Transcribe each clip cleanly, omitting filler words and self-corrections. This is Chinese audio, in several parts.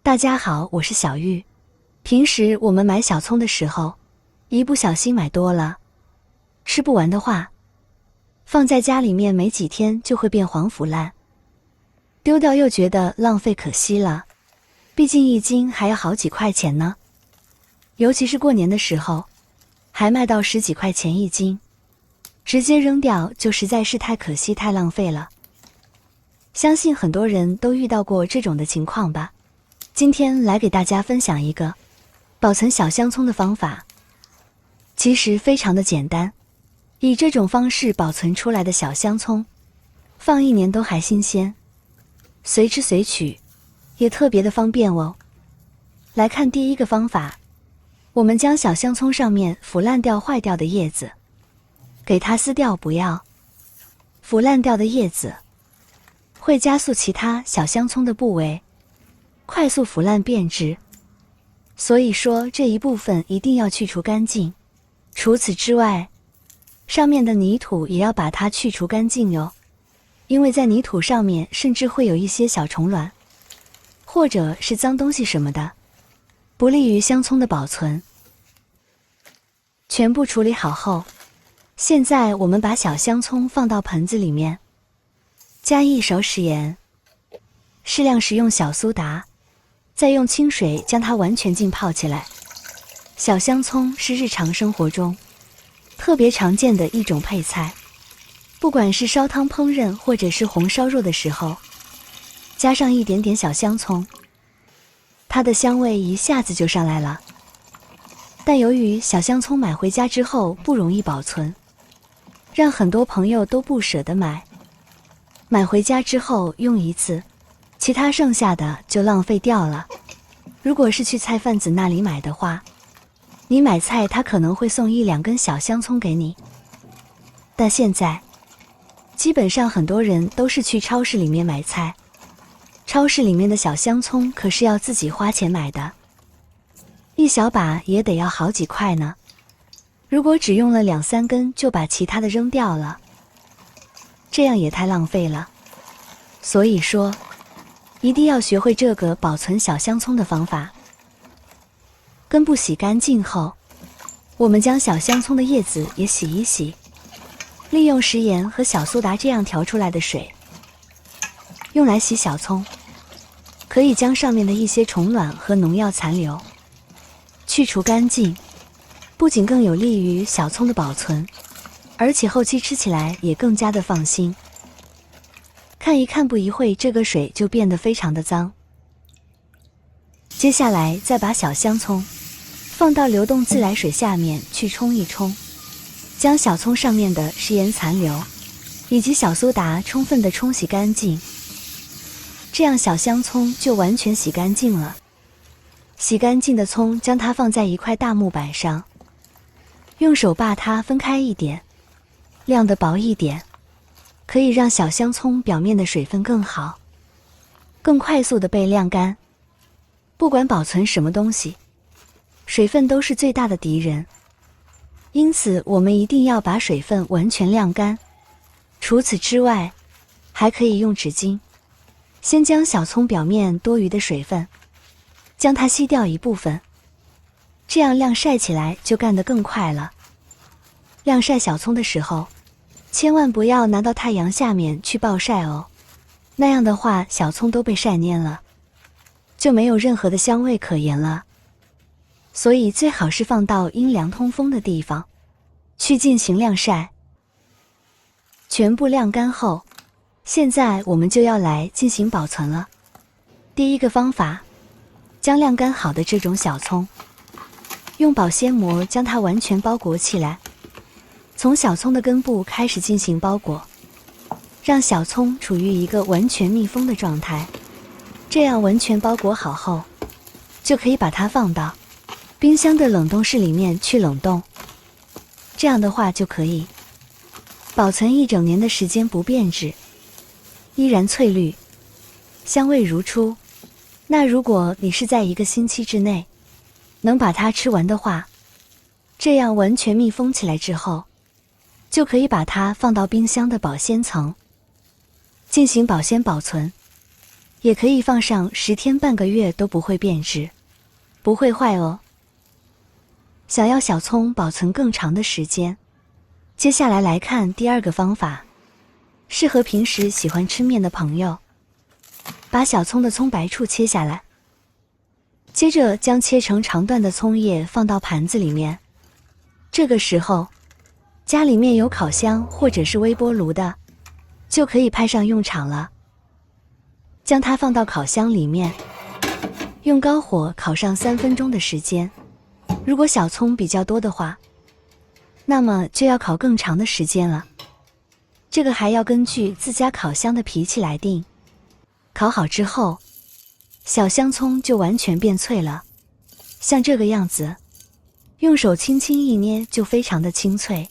大家好，我是小玉。平时我们买小葱的时候，一不小心买多了，吃不完的话，放在家里面没几天就会变黄腐烂，丢掉又觉得浪费可惜了，毕竟1斤还要好几块钱呢。尤其是过年的时候，还卖到10几块钱1斤，直接扔掉就实在是太可惜太浪费了。相信很多人都遇到过这种的情况吧。今天来给大家分享一个保存小香葱的方法，其实非常的简单，以这种方式保存出来的小香葱，放1年都还新鲜，随吃随取，也特别的方便哦。来看第一个方法，我们将小香葱上面腐烂掉坏掉的叶子，给它撕掉不要。腐烂掉的叶子会加速其他小香葱的部位快速腐烂变质，所以说这一部分一定要去除干净。除此之外，上面的泥土也要把它去除干净哟，因为在泥土上面甚至会有一些小虫卵，或者是脏东西什么的，不利于香葱的保存。全部处理好后，现在我们把小香葱放到盆子里面，加1勺食盐，适量食用小苏打，再用清水将它完全浸泡起来。小香葱是日常生活中特别常见的一种配菜，不管是烧汤烹饪或者是红烧肉的时候，加上一点点小香葱，它的香味一下子就上来了。但由于小香葱买回家之后不容易保存，让很多朋友都不舍得买回家之后用一次，其他剩下的就浪费掉了。如果是去菜贩子那里买的话，你买菜他可能会送1、2根小香葱给你，但现在基本上很多人都是去超市里面买菜，超市里面的小香葱可是要自己花钱买的，一小把也得要好几块呢。如果只用了2、3根就把其他的扔掉了，这样也太浪费了。所以说一定要学会这个保存小香葱的方法。根部洗干净后，我们将小香葱的叶子也洗一洗，利用食盐和小苏打这样调出来的水用来洗小葱，可以将上面的一些虫卵和农药残留去除干净，不仅更有利于小葱的保存，而且后期吃起来也更加的放心。看一看，不一会这个水就变得非常的脏。接下来再把小香葱放到流动自来水下面去冲一冲，将小葱上面的食盐残留以及小苏打充分的冲洗干净，这样小香葱就完全洗干净了。洗干净的葱将它放在一块大木板上，用手把它分开一点，晾得薄一点，可以让小香葱表面的水分更好，更快速的被晾干。不管保存什么东西，水分都是最大的敌人，因此我们一定要把水分完全晾干。除此之外，还可以用纸巾先将小葱表面多余的水分将它吸掉一部分，这样晾晒起来就干得更快了。晾晒小葱的时候，千万不要拿到太阳下面去暴晒哦，那样的话小葱都被晒蔫了，就没有任何的香味可言了。所以最好是放到阴凉通风的地方去进行晾晒。全部晾干后，现在我们就要来进行保存了。第一个方法，将晾干好的这种小葱用保鲜膜将它完全包裹起来，从小葱的根部开始进行包裹，让小葱处于一个完全密封的状态。这样完全包裹好后，就可以把它放到冰箱的冷冻室里面去冷冻，这样的话就可以保存1整年的时间不变质，依然翠绿，香味如初。那如果你是在1个星期之内能把它吃完的话，这样完全密封起来之后，就可以把它放到冰箱的保鲜层进行保鲜保存。也可以放上10天半个月都不会变质，不会坏哦。想要小葱保存更长的时间，接下来来看第2个方法，适合平时喜欢吃面的朋友。把小葱的葱白处切下来，接着将切成长段的葱叶放到盘子里面。这个时候，家里面有烤箱或者是微波炉的，就可以派上用场了。将它放到烤箱里面，用高火烤上3分钟的时间。如果小葱比较多的话，那么就要烤更长的时间了。这个还要根据自家烤箱的脾气来定。烤好之后，小香葱就完全变脆了，像这个样子，用手轻轻一捏就非常的清脆，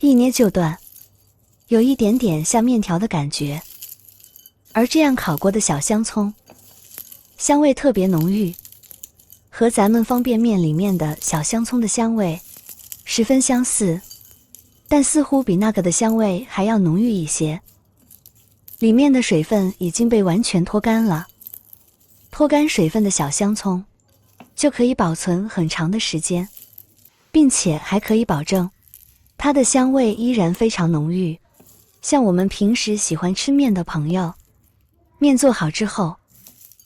一捏就断，有一点点像面条的感觉。而这样烤过的小香葱，香味特别浓郁，和咱们方便面里面的小香葱的香味十分相似，但似乎比那个的香味还要浓郁一些。里面的水分已经被完全脱干了，脱干水分的小香葱就可以保存很长的时间，并且还可以保证它的香味依然非常浓郁。像我们平时喜欢吃面的朋友，面做好之后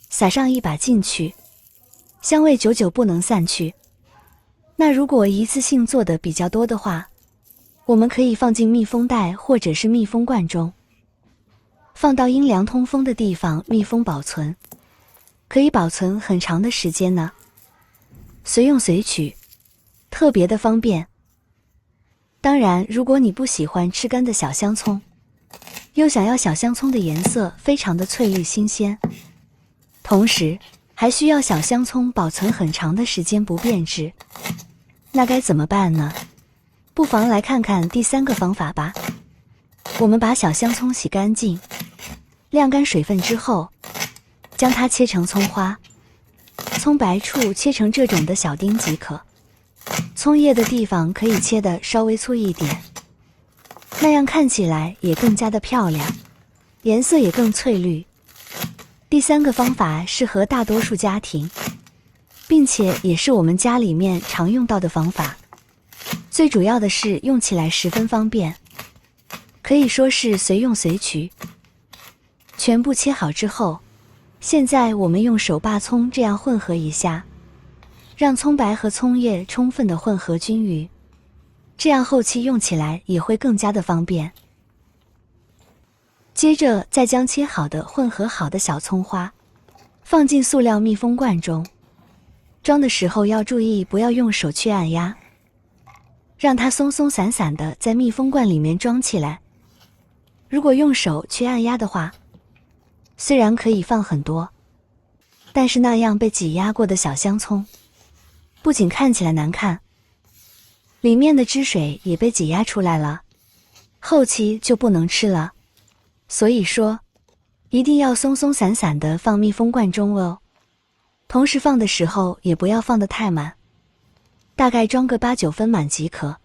撒上一把进去，香味久久不能散去。那如果一次性做的比较多的话，我们可以放进密封袋或者是密封罐中，放到阴凉通风的地方密封保存，可以保存很长的时间呢。随用随取，特别的方便。当然，如果你不喜欢吃干的小香葱，又想要小香葱的颜色非常的翠绿新鲜，同时还需要小香葱保存很长的时间不变质，那该怎么办呢？不妨来看看第3个方法吧。我们把小香葱洗干净，晾干水分之后，将它切成葱花，葱白处切成这种的小丁即可。葱叶的地方可以切得稍微粗一点，那样看起来也更加的漂亮，颜色也更翠绿。第3个方法适合大多数家庭，并且也是我们家里面常用到的方法。最主要的是用起来十分方便，可以说是随用随取。全部切好之后，现在我们用手把葱这样混合一下，让葱白和葱叶充分的混合均匀，这样后期用起来也会更加的方便。接着再将切好的混合好的小葱花放进塑料密封罐中，装的时候要注意不要用手去按压，让它松松散散的在密封罐里面装起来。如果用手去按压的话，虽然可以放很多，但是那样被挤压过的小香葱不仅看起来难看，里面的汁水也被挤压出来了，后期就不能吃了。所以说一定要松松散散的放密封罐中哦。同时放的时候也不要放得太满，大概装个8、9分满即可。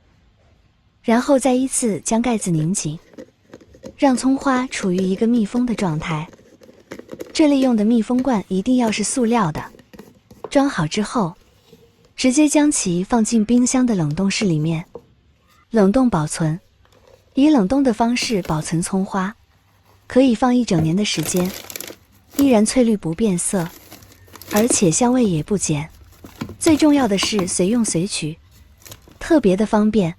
然后再依次将盖子拧紧，让葱花处于一个密封的状态。这里用的密封罐一定要是塑料的。装好之后，直接将其放进冰箱的冷冻室里面冷冻保存。以冷冻的方式保存葱花，可以放1整年的时间，依然翠绿不变色，而且香味也不减。最重要的是随用随取，特别的方便。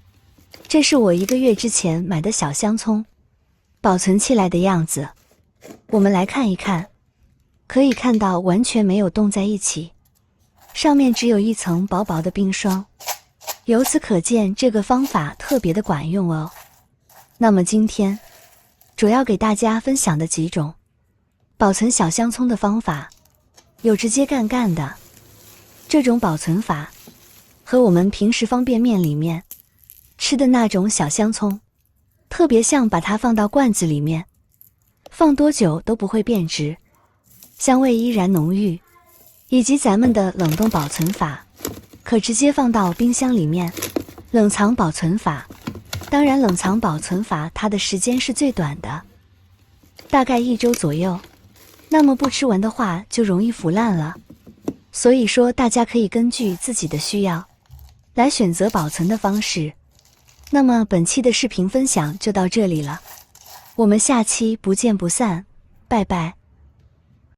这是我1个月之前买的小香葱，保存起来的样子。我们来看一看，可以看到完全没有冻在一起，上面只有一层薄薄的冰霜，由此可见这个方法特别的管用哦。那么今天主要给大家分享的几种保存小香葱的方法，有直接干的，这种保存法和我们平时方便面里面吃的那种小香葱特别像，把它放到罐子里面放多久都不会变质，香味依然浓郁。以及咱们的冷冻保存法，可直接放到冰箱里面冷藏保存法。当然冷藏保存法它的时间是最短的，大概1周左右那么不吃完的话就容易腐烂了。所以说大家可以根据自己的需要来选择保存的方式。那么本期的视频分享就到这里了，我们下期不见不散，拜拜。